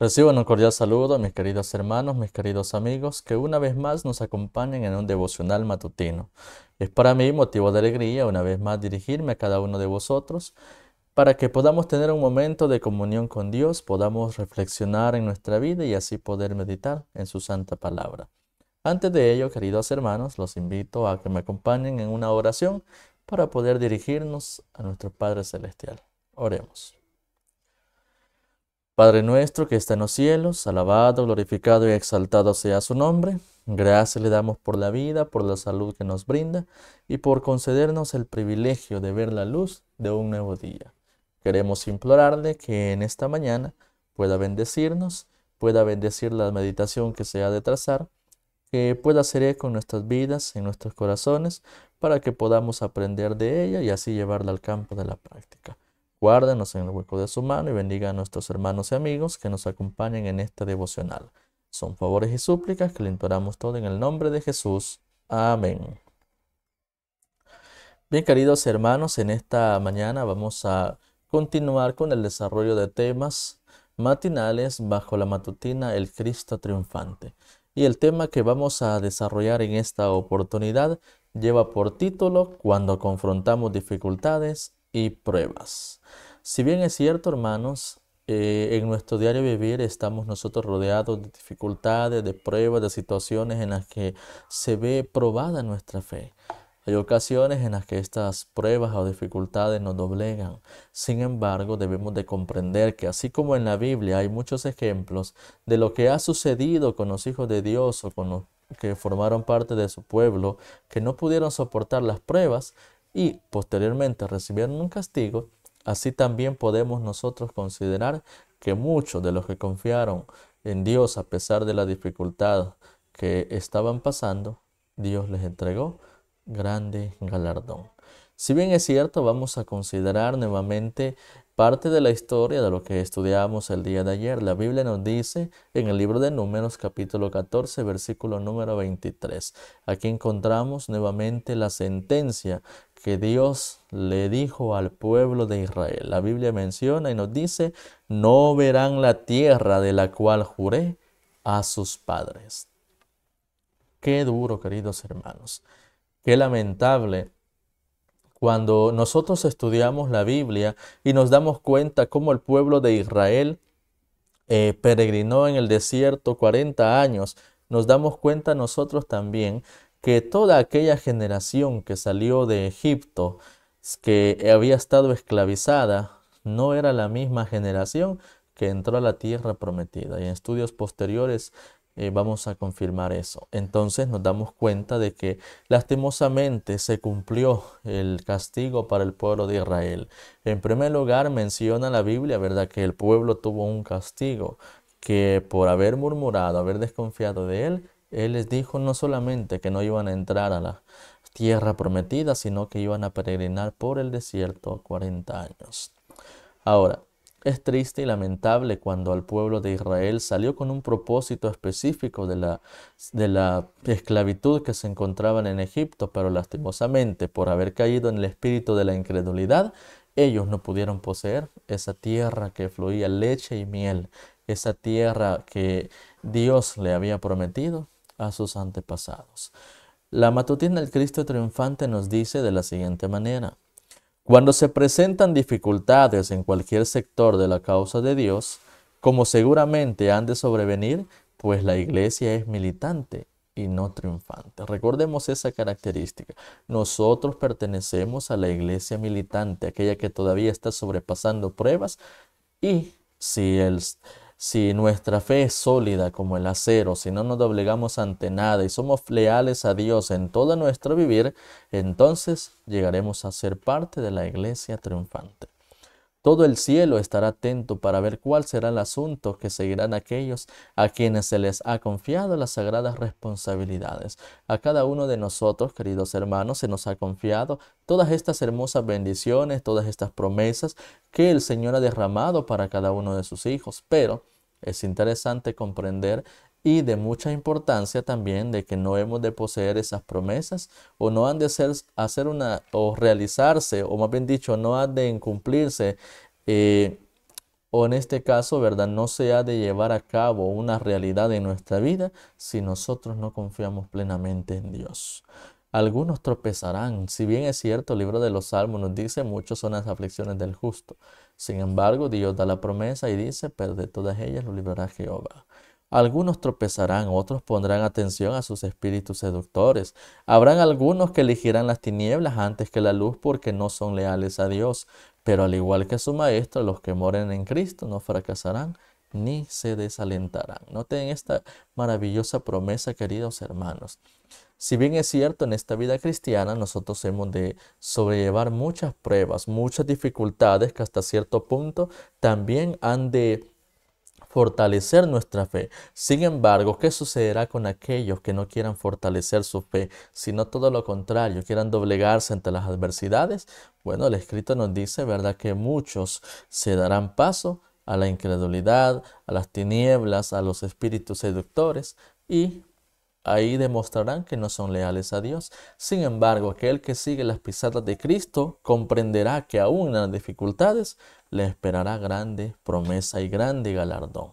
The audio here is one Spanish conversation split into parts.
Reciban un cordial saludo, mis queridos hermanos, mis queridos amigos, que una vez más nos acompañen en un devocional matutino. Es para mí motivo de alegría una vez más dirigirme a cada uno de vosotros para que podamos tener un momento de comunión con Dios, podamos reflexionar en nuestra vida y así poder meditar en su santa palabra. Antes de ello, queridos hermanos, los invito a que me acompañen en una oración para poder dirigirnos a nuestro Padre Celestial. Oremos. Padre nuestro que está en los cielos, alabado, glorificado y exaltado sea su nombre. Gracias le damos por la vida, por la salud que nos brinda y por concedernos el privilegio de ver la luz de un nuevo día. Queremos implorarle que en esta mañana pueda bendecirnos, pueda bendecir la meditación que se ha de trazar, que pueda hacer eco en nuestras vidas, en nuestros corazones, para que podamos aprender de ella y así llevarla al campo de la práctica. Guárdanos en el hueco de su mano y bendiga a nuestros hermanos y amigos que nos acompañen en este devocional. Son favores y súplicas que le imploramos todo en el nombre de Jesús. Amén. Bien, queridos hermanos, en esta mañana vamos a continuar con el desarrollo de temas matinales bajo la matutina El Cristo Triunfante. Y el tema que vamos a desarrollar en esta oportunidad lleva por título Cuando confrontamos dificultades y pruebas. Si bien es cierto, hermanos, en nuestro diario vivir estamos nosotros rodeados de dificultades, de pruebas, de situaciones en las que se ve probada nuestra fe. Hay ocasiones en las que estas pruebas o dificultades nos doblegan. Sin embargo, debemos de comprender que así como en la Biblia hay muchos ejemplos de lo que ha sucedido con los hijos de Dios o con los que formaron parte de su pueblo, que no pudieron soportar las pruebas y posteriormente recibieron un castigo, así también podemos nosotros considerar que muchos de los que confiaron en Dios a pesar de la dificultad que estaban pasando, Dios les entregó grande galardón. Si bien es cierto, vamos a considerar nuevamente parte de la historia de lo que estudiamos el día de ayer. La Biblia nos dice en el libro de Números capítulo 14 versículo número 23. Aquí encontramos nuevamente la sentencia que Dios le dijo al pueblo de Israel. La Biblia menciona y nos dice, no verán la tierra de la cual juré a sus padres. Qué duro, queridos hermanos. Qué lamentable cuando nosotros estudiamos la Biblia y nos damos cuenta cómo el pueblo de Israel peregrinó en el desierto 40 años, nos damos cuenta nosotros también que toda aquella generación que salió de Egipto, que había estado esclavizada, no era la misma generación que entró a la tierra prometida. Y en estudios posteriores vamos a confirmar eso. Entonces nos damos cuenta de que lastimosamente se cumplió el castigo para el pueblo de Israel. En primer lugar, menciona la Biblia, ¿verdad?, que el pueblo tuvo un castigo, que por haber murmurado, haber desconfiado de él, él les dijo no solamente que no iban a entrar a la tierra prometida, sino que iban a peregrinar por el desierto 40 años. Ahora, es triste y lamentable cuando el pueblo de Israel salió con un propósito específico de la esclavitud que se encontraban en Egipto, pero lastimosamente por haber caído en el espíritu de la incredulidad, ellos no pudieron poseer esa tierra que fluía leche y miel, esa tierra que Dios le había prometido a sus antepasados. La matutina del Cristo triunfante nos dice de la siguiente manera: cuando se presentan dificultades en cualquier sector de la causa de Dios, como seguramente han de sobrevenir, pues la iglesia es militante y no triunfante. Recordemos esa característica. Nosotros pertenecemos a la iglesia militante, aquella que todavía está sobrepasando pruebas, y si nuestra fe es sólida como el acero, si no nos doblegamos ante nada y somos leales a Dios en todo nuestro vivir, entonces llegaremos a ser parte de la iglesia triunfante. Todo el cielo estará atento para ver cuál será el asunto que seguirán aquellos a quienes se les ha confiado las sagradas responsabilidades. A cada uno de nosotros, queridos hermanos, se nos ha confiado todas estas hermosas bendiciones, todas estas promesas que el Señor ha derramado para cada uno de sus hijos. Pero es interesante comprender y de mucha importancia también de que no hemos de poseer esas promesas o no han de hacer una o realizarse, o más bien dicho, no han de cumplirse eh, o en este caso, ¿verdad? No se ha de llevar a cabo una realidad en nuestra vida si nosotros no confiamos plenamente en Dios. Algunos tropezarán. Si bien es cierto, el libro de los Salmos nos dice, muchos son las aflicciones del justo. Sin embargo, Dios da la promesa y dice, pero de todas ellas lo librará Jehová. Algunos tropezarán, otros pondrán atención a sus espíritus seductores. Habrán algunos que elegirán las tinieblas antes que la luz porque no son leales a Dios. Pero al igual que su Maestro, los que moren en Cristo no fracasarán ni se desalentarán. Noten esta maravillosa promesa, queridos hermanos. Si bien es cierto, en esta vida cristiana nosotros hemos de sobrellevar muchas pruebas, muchas dificultades que hasta cierto punto también han de fortalecer nuestra fe. Sin embargo, ¿qué sucederá con aquellos que no quieran fortalecer su fe, sino todo lo contrario, quieran doblegarse ante las adversidades? Bueno, el escrito nos dice, ¿verdad?, que muchos se darán paso a la incredulidad, a las tinieblas, a los espíritus seductores y ahí demostrarán que no son leales a Dios. Sin embargo, aquel que sigue las pisadas de Cristo comprenderá que aún en las dificultades le esperará grande promesa y grande galardón.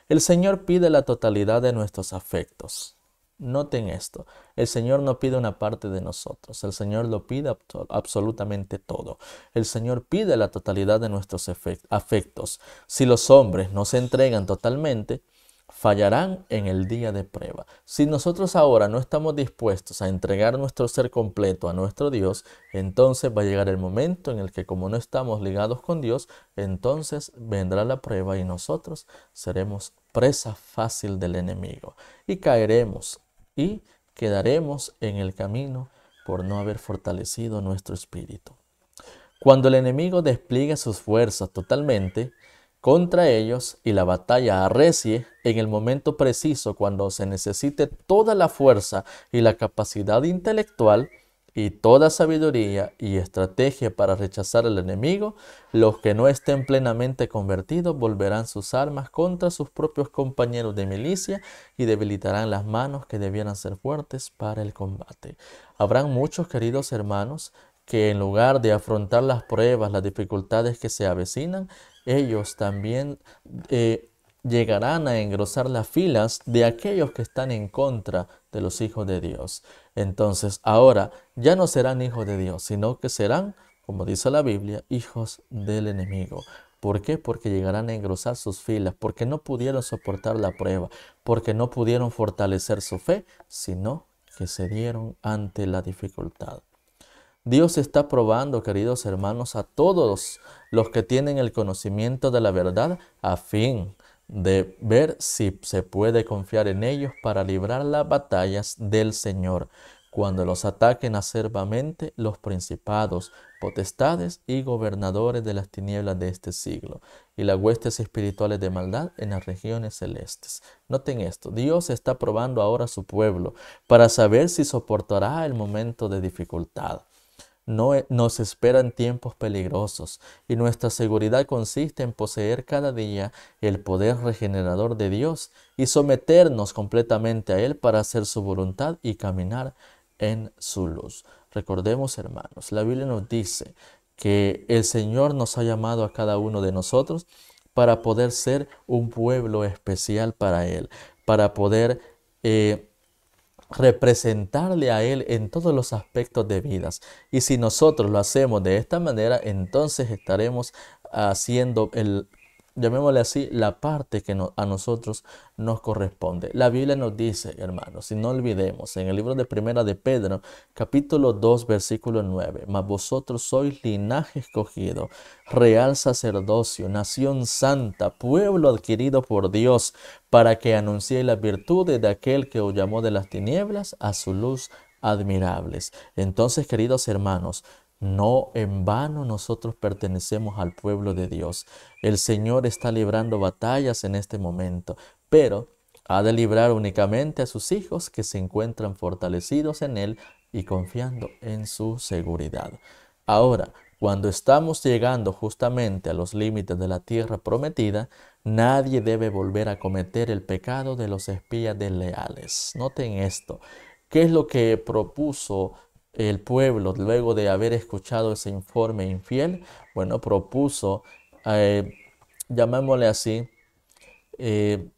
El Señor pide la totalidad de nuestros afectos. Noten esto, el Señor no pide una parte de nosotros, el Señor lo pide absolutamente todo. El Señor pide la totalidad de nuestros afectos. Si los hombres no se entregan totalmente, fallarán en el día de prueba. Si nosotros ahora no estamos dispuestos a entregar nuestro ser completo a nuestro Dios, entonces va a llegar el momento en el que como no estamos ligados con Dios, entonces vendrá la prueba y nosotros seremos presa fácil del enemigo y caeremos y quedaremos en el camino por no haber fortalecido nuestro espíritu. Cuando el enemigo despliegue sus fuerzas totalmente contra ellos y la batalla arrecie en el momento preciso cuando se necesite toda la fuerza y la capacidad intelectual y toda sabiduría y estrategia para rechazar al enemigo, los que no estén plenamente convertidos volverán sus armas contra sus propios compañeros de milicia y debilitarán las manos que debieran ser fuertes para el combate. Habrán muchos, queridos hermanos, que en lugar de afrontar las pruebas, las dificultades que se avecinan, ellos también llegarán a engrosar las filas de aquellos que están en contra de los hijos de Dios. Entonces, ahora ya no serán hijos de Dios, sino que serán, como dice la Biblia, hijos del enemigo. ¿Por qué? Porque llegarán a engrosar sus filas, porque no pudieron soportar la prueba, porque no pudieron fortalecer su fe, sino que se dieron ante la dificultad. Dios está probando, queridos hermanos, a todos los que tienen el conocimiento de la verdad a fin de ver si se puede confiar en ellos para librar las batallas del Señor cuando los ataquen acerbamente los principados, potestades y gobernadores de las tinieblas de este siglo y las huestes espirituales de maldad en las regiones celestes. Noten esto, Dios está probando ahora a su pueblo para saber si soportará el momento de dificultad. Nos esperan tiempos peligrosos y nuestra seguridad consiste en poseer cada día el poder regenerador de Dios y someternos completamente a Él para hacer su voluntad y caminar en su luz. Recordemos, hermanos, la Biblia nos dice que el Señor nos ha llamado a cada uno de nosotros para poder ser un pueblo especial para Él, para poder representarle a Él en todos los aspectos de vidas. Y si nosotros lo hacemos de esta manera, entonces estaremos haciendo llamémosle así, la parte que a nosotros nos corresponde. La Biblia nos dice, hermanos, si no olvidemos, en el libro de Primera de Pedro, capítulo 2, versículo 9, mas vosotros sois linaje escogido, real sacerdocio, nación santa, pueblo adquirido por Dios, para que anunciéis las virtudes de aquel que os llamó de las tinieblas a su luz admirables. Entonces, queridos hermanos, no en vano nosotros pertenecemos al pueblo de Dios. El Señor está librando batallas en este momento, pero ha de librar únicamente a sus hijos que se encuentran fortalecidos en Él y confiando en su seguridad. Ahora, cuando estamos llegando justamente a los límites de la tierra prometida, nadie debe volver a cometer el pecado de los espías desleales. Noten esto. ¿Qué es lo que propuso el pueblo luego de haber escuchado ese informe infiel? Bueno, propuso llamémosle así, eh,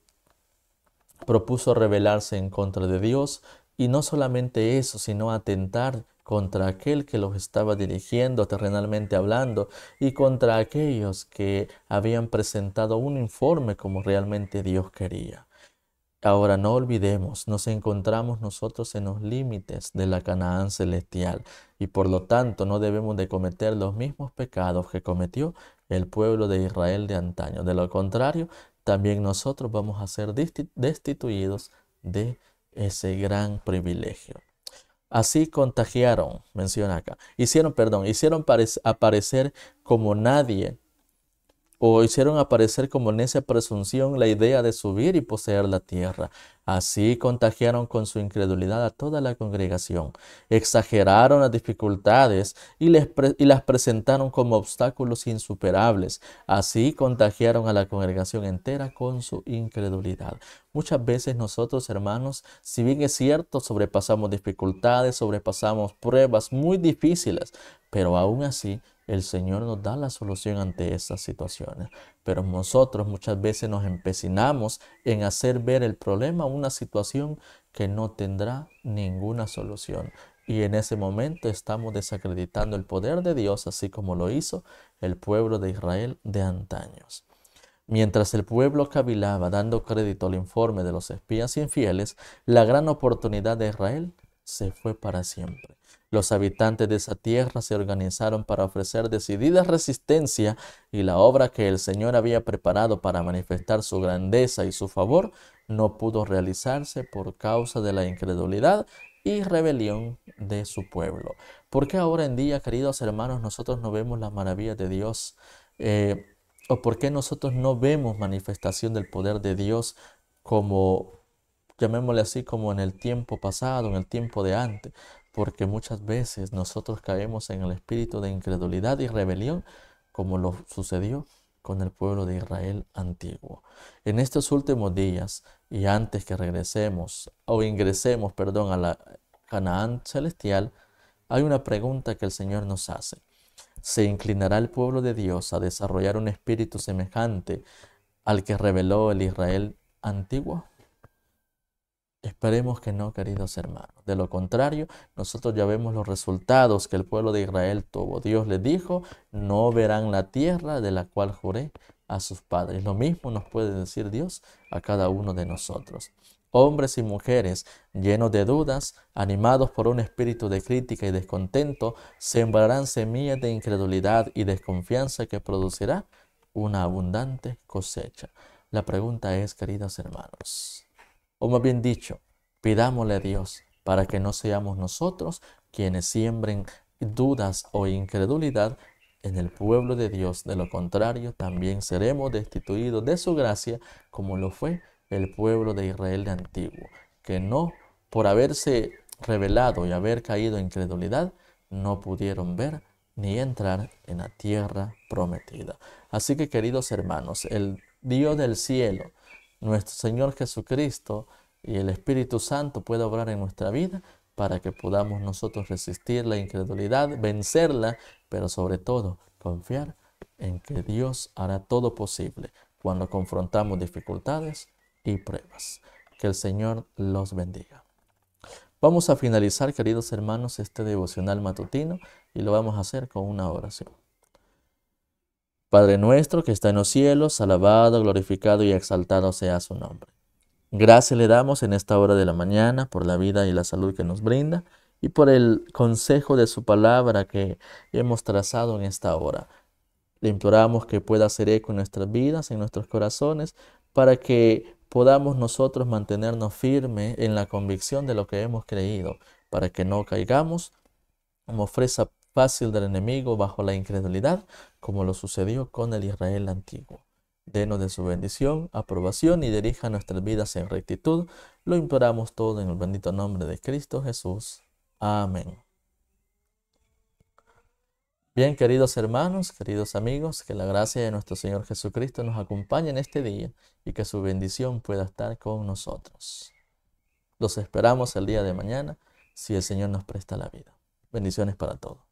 propuso rebelarse en contra de Dios y no solamente eso, sino atentar contra aquel que los estaba dirigiendo terrenalmente hablando y contra aquellos que habían presentado un informe como realmente Dios quería. Ahora no olvidemos, nos encontramos nosotros en los límites de la Canaán celestial y por lo tanto no debemos de cometer los mismos pecados que cometió el pueblo de Israel de antaño. De lo contrario, también nosotros vamos a ser destituidos de ese gran privilegio. Así contagiaron, menciona acá, hicieron aparecer como nadie o hicieron aparecer como necia presunción la idea de subir y poseer la tierra. Así contagiaron con su incredulidad a toda la congregación. Exageraron las dificultades y las presentaron como obstáculos insuperables. Así contagiaron a la congregación entera con su incredulidad. Muchas veces nosotros, hermanos, si bien es cierto, sobrepasamos dificultades, sobrepasamos pruebas muy difíciles, pero aún así el Señor nos da la solución ante esas situaciones. Pero nosotros muchas veces nos empecinamos en hacer ver el problema una situación que no tendrá ninguna solución. Y en ese momento estamos desacreditando el poder de Dios, así como lo hizo el pueblo de Israel de antaños. Mientras el pueblo cavilaba dando crédito al informe de los espías infieles, la gran oportunidad de Israel se fue para siempre. Los habitantes de esa tierra se organizaron para ofrecer decidida resistencia y la obra que el Señor había preparado para manifestar su grandeza y su favor no pudo realizarse por causa de la incredulidad y rebelión de su pueblo. ¿Por qué ahora en día, queridos hermanos, nosotros no vemos las maravillas de Dios? ¿O por qué nosotros no vemos manifestación del poder de Dios como, llamémosle así, como en el tiempo pasado, en el tiempo de antes? Porque muchas veces nosotros caemos en el espíritu de incredulidad y rebelión, como lo sucedió con el pueblo de Israel antiguo. En estos últimos días y antes que regresemos o ingresemos, perdón, a la Canaán celestial, hay una pregunta que el Señor nos hace. ¿Se inclinará el pueblo de Dios a desarrollar un espíritu semejante al que reveló el Israel antiguo? Esperemos que no, queridos hermanos. De lo contrario, nosotros ya vemos los resultados que el pueblo de Israel tuvo. Dios les dijo, no verán la tierra de la cual juré a sus padres. Lo mismo nos puede decir Dios a cada uno de nosotros. Hombres y mujeres llenos de dudas, animados por un espíritu de crítica y descontento, sembrarán semillas de incredulidad y desconfianza que producirá una abundante cosecha. La pregunta es, queridos hermanos, o más bien dicho, pidámosle a Dios para que no seamos nosotros quienes siembren dudas o incredulidad en el pueblo de Dios. De lo contrario, también seremos destituidos de su gracia, como lo fue el pueblo de Israel de antiguo, que no, por haberse rebelado y haber caído en incredulidad, no pudieron ver ni entrar en la tierra prometida. Así que, queridos hermanos, el Dios del cielo, nuestro Señor Jesucristo y el Espíritu Santo pueda obrar en nuestra vida para que podamos nosotros resistir la incredulidad, vencerla, pero sobre todo confiar en que Dios hará todo posible cuando confrontamos dificultades y pruebas. Que el Señor los bendiga. Vamos a finalizar, queridos hermanos, este devocional matutino y lo vamos a hacer con una oración. Padre nuestro que está en los cielos, alabado, glorificado y exaltado sea su nombre. Gracias le damos en esta hora de la mañana por la vida y la salud que nos brinda y por el consejo de su palabra que hemos trazado en esta hora. Le imploramos que pueda hacer eco en nuestras vidas, en nuestros corazones, para que podamos nosotros mantenernos firmes en la convicción de lo que hemos creído, para que no caigamos como presa fácil del enemigo bajo la incredulidad, como lo sucedió con el Israel antiguo. Denos de su bendición, aprobación y dirija nuestras vidas en rectitud. Lo imploramos todo en el bendito nombre de Cristo Jesús. Amén. Bien, queridos hermanos, queridos amigos, que la gracia de nuestro Señor Jesucristo nos acompañe en este día y que su bendición pueda estar con nosotros. Los esperamos el día de mañana, si el Señor nos presta la vida. Bendiciones para todos.